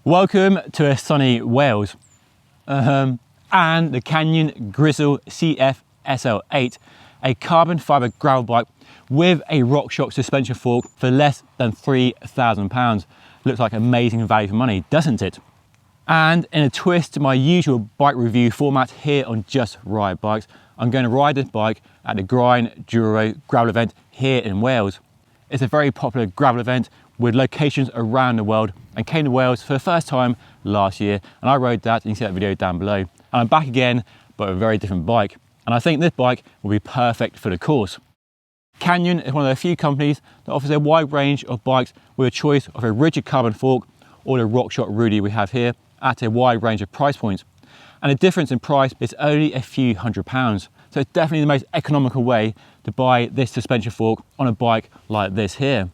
Welcome to a sunny Wales and the Canyon Grizl CF SL8, a carbon fibre gravel bike with a RockShox suspension fork for less than £3,000. Looks like amazing value for money, doesn't it? And in a twist to my usual bike review format here on Just Ride Bikes, I'm going to ride this bike at the Grinduro gravel event here in Wales. It's a very popular gravel event with locations around the world, and came to Wales for the first time last year, and I rode that, and you can see that video down below. And I'm back again, but with a very different bike, and I think this bike will be perfect for the course. Canyon is one of the few companies that offers a wide range of bikes with a choice of a rigid carbon fork or the RockShox Rudy we have here at a wide range of price points. And the difference in price is only a few £100s. So it's definitely the most economical way to buy this suspension fork on a bike like this here.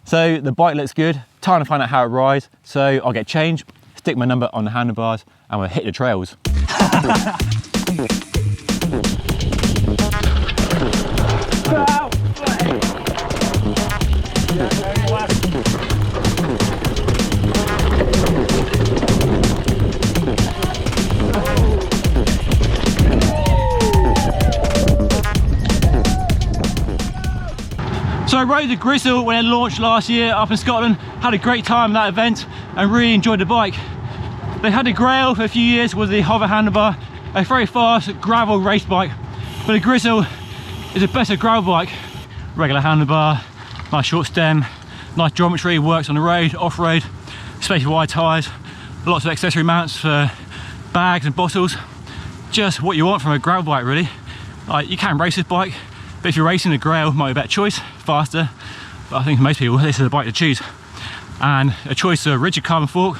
So the bike looks good, time to find out how it rides. So I'll get changed, stick my number on the handlebars, and we'll hit the trails. So I rode the Grizl when it launched last year up in Scotland, had a great time at that event and really enjoyed the bike. They had the Grail for a few years with the hover handlebar, a very fast gravel race bike, but the Grizl is a better gravel bike. Regular handlebar, nice short stem, nice geometry, works on the road, off-road, space for wide tyres, lots of accessory mounts for bags and bottles. Just what you want from a gravel bike really. You can race this bike, but if you're racing, the Grail might be a better choice, faster, but I think for most people this is a bike to choose. And a choice of a rigid carbon fork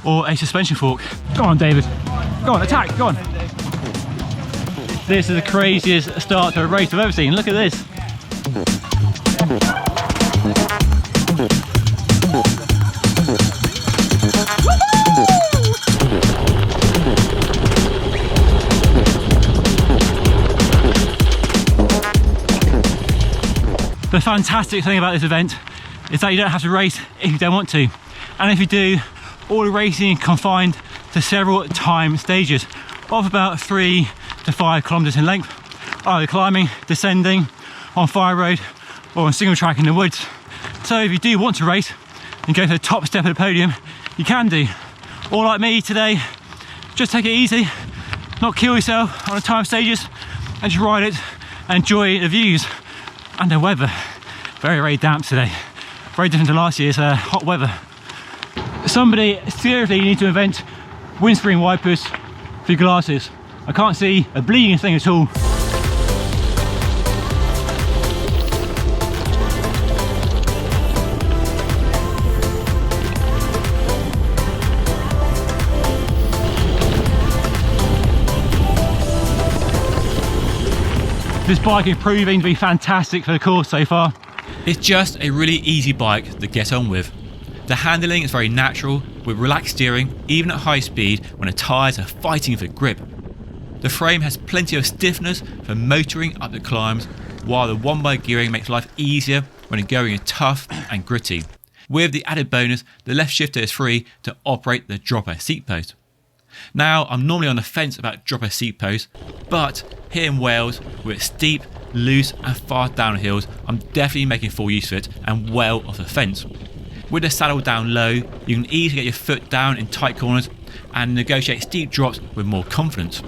or a suspension fork. Go on David, go on, attack, go on. This is the craziest start to a race I've ever seen, look at this. The fantastic thing about this event is that you don't have to race if you don't want to. And if you do, all the racing confined to several time stages of about 3 to 5 kilometers in length, either climbing, descending, on fire road, or on single track in the woods. So if you do want to race and go to the top step of the podium, you can do. Or like me today, just take it easy, not kill yourself on the time stages, and just ride it and enjoy the views. And the weather, very, very damp today. Very different to last year's hot weather. Somebody seriously needs to invent windscreen wipers for your glasses. I can't see a bleeding thing at all. This bike is proving to be fantastic for the course so far. It's just a really easy bike to get on with. The handling is very natural with relaxed steering, even at high speed when the tyres are fighting for grip. The frame has plenty of stiffness for motoring up the climbs, while the one-by gearing makes life easier when going tough and gritty. With the added bonus, the left shifter is free to operate the dropper seat post. Now, I'm normally on the fence about dropper seat posts, but here in Wales, with its steep, loose and fast downhills, I'm definitely making full use of it and well off the fence. With the saddle down low, you can easily get your foot down in tight corners and negotiate steep drops with more confidence.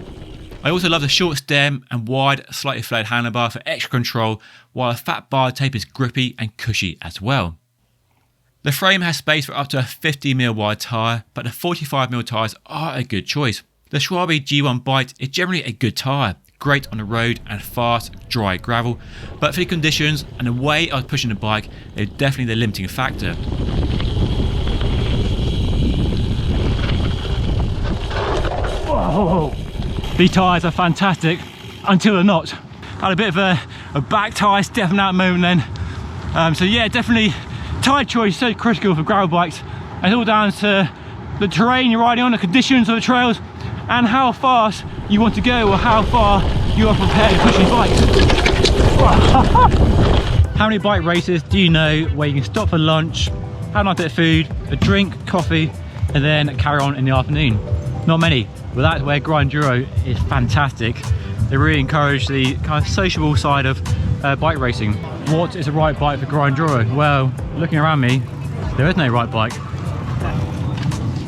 I also love the short stem and wide, slightly flared handlebar for extra control, while the fat bar tape is grippy and cushy as well. The frame has space for up to a 50mm wide tyre, but the 45mm tyres are a good choice. The Schwalbe G1 Bite is generally a good tyre, great on the road and fast, dry gravel, but for the conditions and the way I was pushing the bike, they're definitely the limiting factor. Whoa. These tyres are fantastic until they're not. I had a bit of a back tyre stepping out moment then. So yeah, definitely tyre choice is so critical for gravel bikes. And it's all down to the terrain you're riding on, the conditions of the trails, and how fast you want to go or how far you are prepared to push your bikes. How many bike races do you know where you can stop for lunch, have a nice bit of food, a drink, coffee, and then carry on in the afternoon. Not many, but that's where Grinduro is fantastic. They really encourage the kind of sociable side of bike racing. What is the right bike for Grinduro? Well, looking around me, there is no right bike.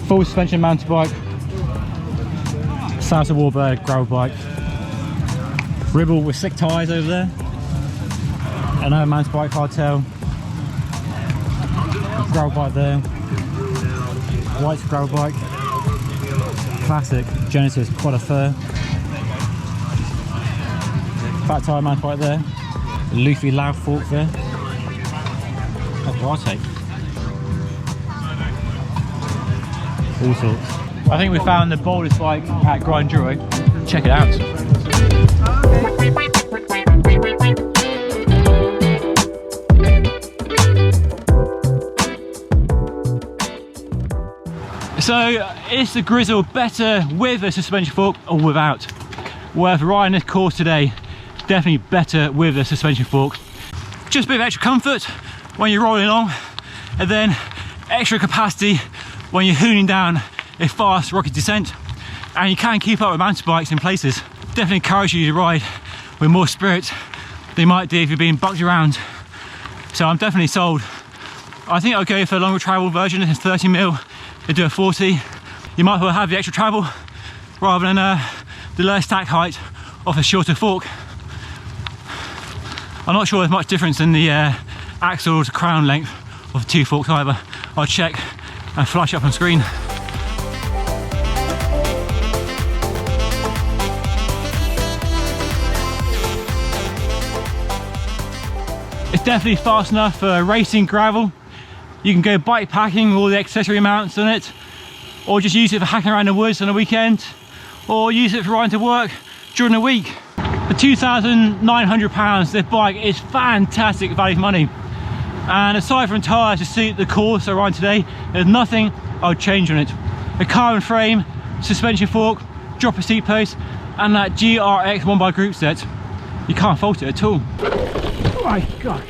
Full suspension mountain bike, Salsa Warbird gravel bike, Ribble with slick tyres over there, another mountain bike hardtail, gravel bike there, white gravel bike, classic Genesis quad a fur, fat tyre mountain bike there, Luffy loud fork there, that's what I take. All sorts. I think we found the boldest bike at Grinduro. Check it out. So, is the Grizl better with a suspension fork or without? Well, for riding this course today, definitely better with a suspension fork. Just a bit of extra comfort when you're rolling along, and then extra capacity when you're hooning down a fast rocky descent, and you can keep up with mountain bikes in places. Definitely encourage you to ride with more spirit than you might do if you're being bucked around. So I'm definitely sold. I think I'll go for a longer travel version. It's 30mm. They do a 40. You might as well have the extra travel rather than the lower stack height of a shorter fork. I'm not sure there's much difference in the axle to crown length of the two forks either. I'll check and flash up on screen. It's definitely fast enough for racing gravel. You can go bike packing with all the accessory mounts on it, or just use it for hacking around the woods on a weekend, or use it for riding to work during the week. For £2,900, this bike is fantastic value for money. And aside from tyres to suit the course I ride today, there's nothing I would change on it. A carbon frame, suspension fork, dropper seat post, and that GRX 1x group set. You can't fault it at all. Oh my gosh.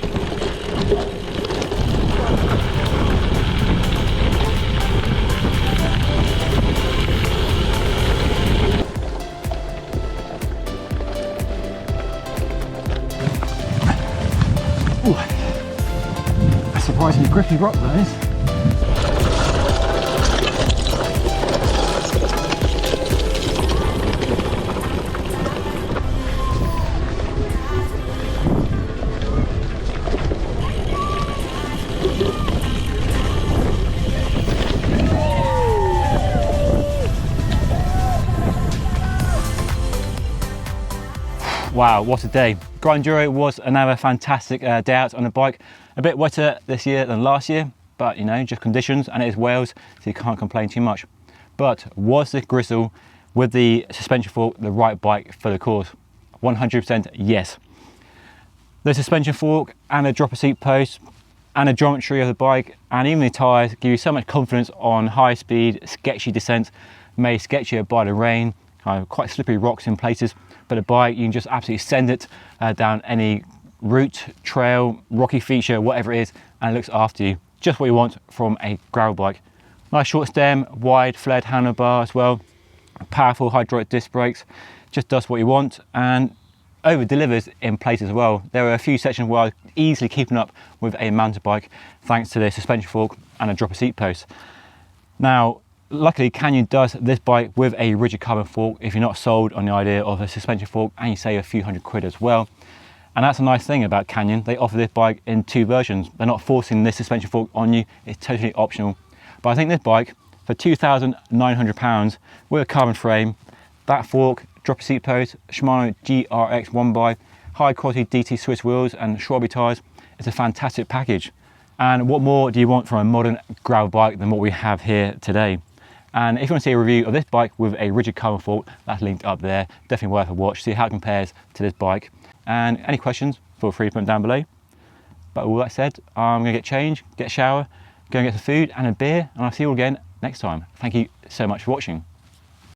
Ooh. Surprisingly grippy rock that is. Wow, what a day. Grinduro was another fantastic day out on a bike. A bit wetter this year than last year, but you know, just conditions, and it is Wales, so you can't complain too much. But was the Grizl with the suspension fork the right bike for the course? 100% yes. The suspension fork and the dropper seat post and the geometry of the bike and even the tyres give you so much confidence on high speed, sketchy descents, made sketchier by the rain, quite slippery rocks in places, but a bike, you can just absolutely send it down any route, trail, rocky feature, whatever it is, and it looks after you. Just what you want from a gravel bike. Nice short stem, wide flared handlebar as well, powerful hydraulic disc brakes, just does what you want and over delivers in places as well. There are a few sections where I was easily keeping up with a mountain bike thanks to the suspension fork and a dropper seat post. Now, luckily Canyon does this bike with a rigid carbon fork if you're not sold on the idea of a suspension fork, and you save a few £100 as well. And that's a nice thing about Canyon. They offer this bike in two versions. They're not forcing this suspension fork on you. It's totally optional. But I think this bike, for £2,900 with a carbon frame, that fork, dropper seat post, Shimano GRX 1x, high quality DT Swiss wheels and Schwalbe tyres, it's a fantastic package. And what more do you want from a modern gravel bike than what we have here today? And if you want to see a review of this bike with a rigid carbon fork, that's linked up there. Definitely worth a watch, see how it compares to this bike. And any questions, feel free to put them down below. But all that said, I'm going to get changed, get a shower, go and get some food and a beer, and I'll see you all again next time. Thank you so much for watching.